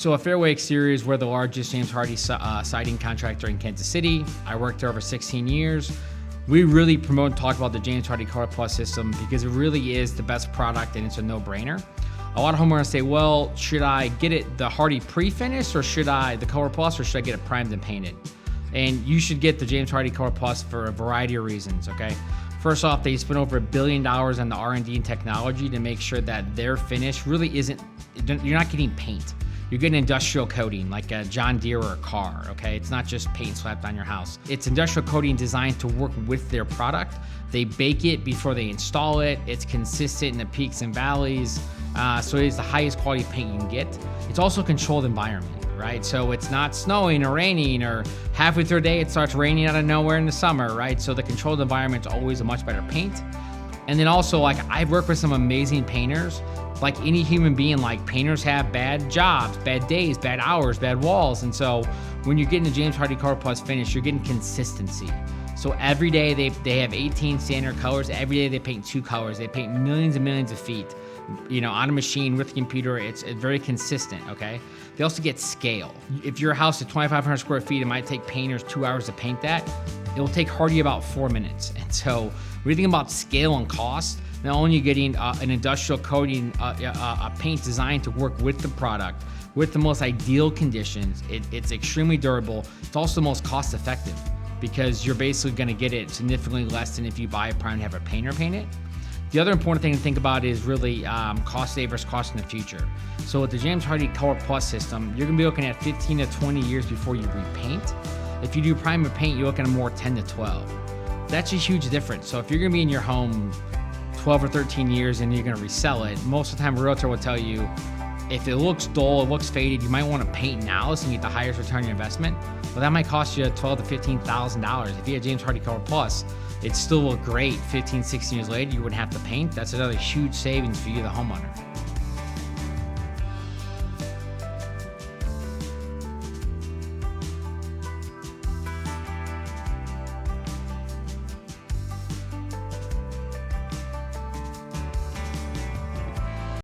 So Fairway Exteriors, we're the largest James Hardie siding contractor in Kansas City. I worked there over 16 years. We really promote and talk about the James Hardie ColorPlus system because it really is the best product and it's a no-brainer. A lot of homeowners say, well, should I get it the Hardie pre-finish or should I the ColorPlus or should I get it primed and painted? And you should get the James Hardie ColorPlus for a variety of reasons, okay? First off, they spent over $1 billion on the R&D and technology to make sure that their finish really isn't, you're not getting paint. You're getting industrial coating like a John Deere or a car, okay? It's not just paint slapped on your house. It's industrial coating designed to work with their product. They bake it before they install it. It's consistent in the peaks and valleys. So it is the highest quality paint you can get. It's also a controlled environment, right? So it's not snowing or raining or halfway through the day it starts raining out of nowhere in the summer, right? So the controlled environment is always a much better paint. And then also, like, I've worked with some amazing painters. Like any human being, like painters have bad jobs, bad days, bad hours, bad walls. And so when you're getting the James Hardie ColorPlus finish, you're getting consistency. So every day they have 18 standard colors. Every day they paint 2 colors. They paint millions and millions of feet, you know, on a machine with a computer. It's very consistent, okay? They also get scale. If your house is 2,500 square feet, it might take painters 2 hours to paint that. It will take Hardie about 4 minutes. And so when you think about scale and cost, not only are you getting an industrial coating, a paint designed to work with the product, with the most ideal conditions, it's extremely durable. It's also the most cost effective because you're basically gonna get it significantly less than if you buy a prime and have a painter paint it. The other important thing to think about is really cost savers, cost in the future. So with the James Hardie ColorPlus system, you're gonna be looking at 15 to 20 years before you repaint. If you do prime and paint, you're looking at more 10 to 12. That's a huge difference. So if you're gonna be in your home 12 or 13 years and you're gonna resell it, most of the time a realtor will tell you, if it looks dull, it looks faded, you might wanna paint now so you get the highest return on your investment. Well, that might cost you $12,000 to $15,000. If you had James Hardie ColorPlus, it still look great 15, 16 years later, you wouldn't have to paint. That's another huge savings for you, the homeowner.